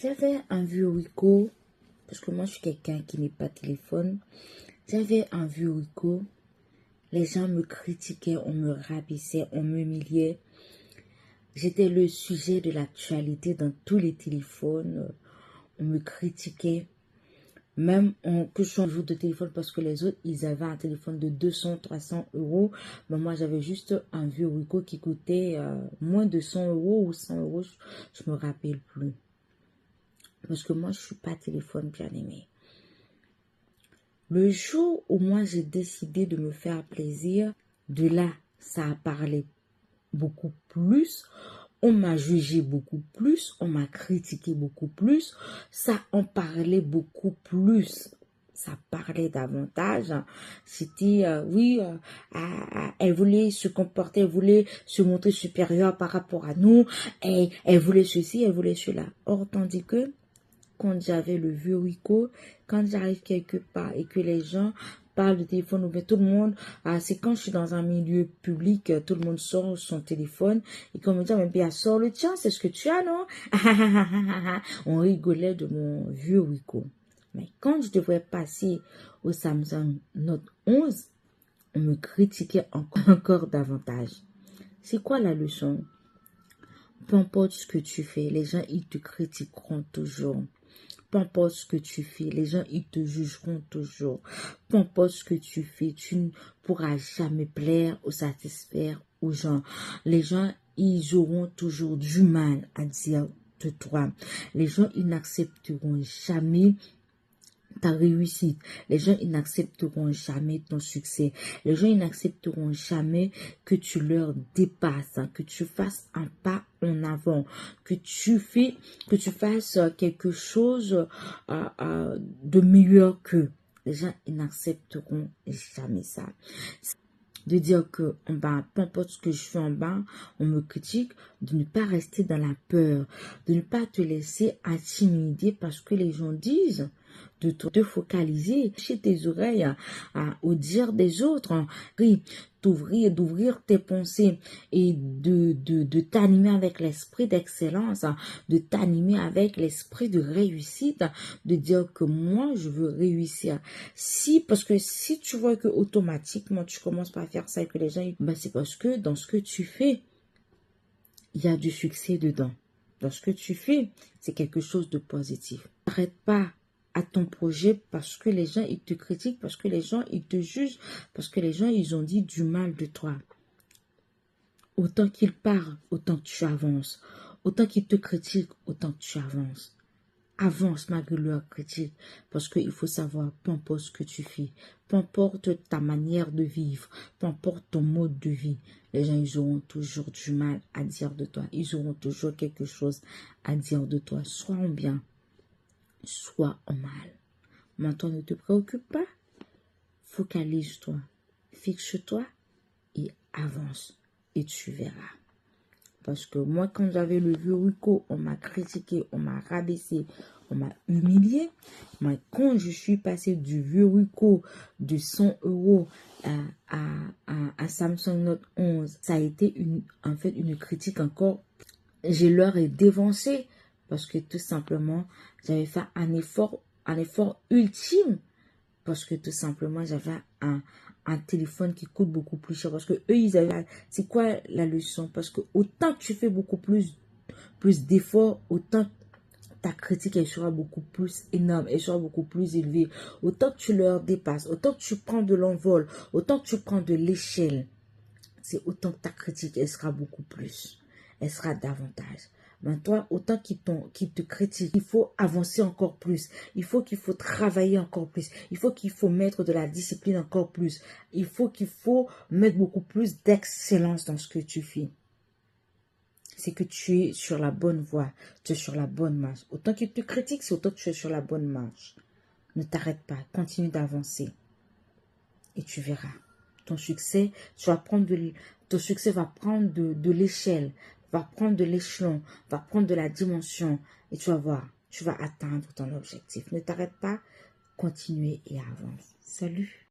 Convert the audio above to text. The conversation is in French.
J'avais un vieux Wiko, parce que moi je suis quelqu'un qui n'est pas téléphone. J'avais un vieux Wiko. Les gens me critiquaient, on me rabaissait, on m'humiliait. J'étais le sujet de l'actualité dans tous les téléphones. On me critiquait. Même que je change de téléphone parce que les autres, ils avaient un téléphone de 200, 300 euros. Mais moi, j'avais juste un vieux Wiko qui coûtait moins de 100 euros ou 100 euros. Je me rappelle plus. Parce que moi, je suis pas téléphone bien aimé. Le jour où moi, j'ai décidé de me faire plaisir, de là, ça a parlé beaucoup plus. On m'a jugé beaucoup plus. On m'a critiqué beaucoup plus. Ça en parlait beaucoup plus. Ça parlait davantage. C'était, elle voulait se comporter, elle voulait se montrer supérieure par rapport à nous. Elle voulait ceci, elle voulait cela. Or, tandis que quand j'avais le vieux Wiko, quand j'arrive quelque part et que les gens parlent de téléphone, ou bien tout le monde, c'est quand je suis dans un milieu public, tout le monde sort son téléphone et qu'on me dit, mais bien, sors le tien, c'est ce que tu as, non? On rigolait de mon vieux Wiko. Mais quand je devrais passer au Samsung Note 11, on me critiquait encore davantage. C'est quoi la leçon? Peu importe ce que tu fais, les gens, ils te critiqueront toujours. Peu importe ce que tu fais, les gens, ils te jugeront toujours. Peu importe ce que tu fais, tu ne pourras jamais plaire ou satisfaire aux gens. Les gens, ils auront toujours du mal à dire de toi. Les gens, ils n'accepteront jamais ta réussite. Les gens, ils n'accepteront jamais ton succès. Les gens, ils n'accepteront jamais que tu leur dépasses, que tu fasses un pas en avant, que tu fasses quelque chose de meilleur qu'eux. Les gens, ils n'accepteront jamais ça. De dire que en bas, peu importe ce que je fais en bas, on me critique, de ne pas rester dans la peur, de ne pas te laisser intimider parce que les gens disent, de te focaliser chez tes oreilles au dire des autres, d'ouvrir tes pensées et de t'animer avec l'esprit d'excellence, de t'animer avec l'esprit de réussite, de dire que moi je veux réussir. Parce que si tu vois que automatiquement tu commences par faire ça et que les gens, c'est parce que dans ce que tu fais, il y a du succès dedans. Dans ce que tu fais, c'est quelque chose de positif. N'arrête pas à ton projet parce que les gens, ils te critiquent, parce que les gens, ils te jugent, parce que les gens, ils ont dit du mal de toi. Autant qu'ils parlent, autant que tu avances. Autant qu'ils te critiquent, autant que tu avances. Avance malgré leur critique, parce qu'il faut savoir, peu importe ce que tu fais, peu importe ta manière de vivre, peu importe ton mode de vie, les gens, ils auront toujours du mal à dire de toi. Ils auront toujours quelque chose à dire de toi, soit en bien, soit en mal. Maintenant, ne te préoccupe pas. Focalise-toi, fixe-toi et avance. Et tu verras. Parce que moi, quand j'avais le vieux Wiko, on m'a critiqué, on m'a rabaissé, on m'a humilié. Mais quand je suis passé du vieux Wiko de 100 euros à Samsung Note 11, ça a été en fait une critique encore. Je leur ai dévancé parce que tout simplement, j'avais fait un effort ultime. Parce que tout simplement, j'avais un téléphone qui coûte beaucoup plus cher. Parce que eux, ils avaient... C'est quoi la leçon? Parce que autant que tu fais beaucoup plus d'efforts, autant ta critique, elle sera beaucoup plus énorme, elle sera beaucoup plus élevée. Autant que tu leur dépasses, autant que tu prends de l'envol, autant que tu prends de l'échelle, c'est autant que ta critique, elle sera beaucoup plus. Elle sera davantage. Mais toi, autant qu'ils te critiquent, il faut avancer encore plus. Il faut travailler encore plus. Il faut mettre de la discipline encore plus. Il faut mettre beaucoup plus d'excellence dans ce que tu fais. C'est que tu es sur la bonne voie. Tu es sur la bonne marche. Autant qu'ils te critiquent, c'est autant que tu es sur la bonne marche. Ne t'arrête pas. Continue d'avancer. Et tu verras. Ton succès, ton succès va prendre de l'échelle, va prendre de l'échelon, va prendre de la dimension. Et tu vas voir, tu vas atteindre ton objectif. Ne t'arrête pas, continue et avance. Salut!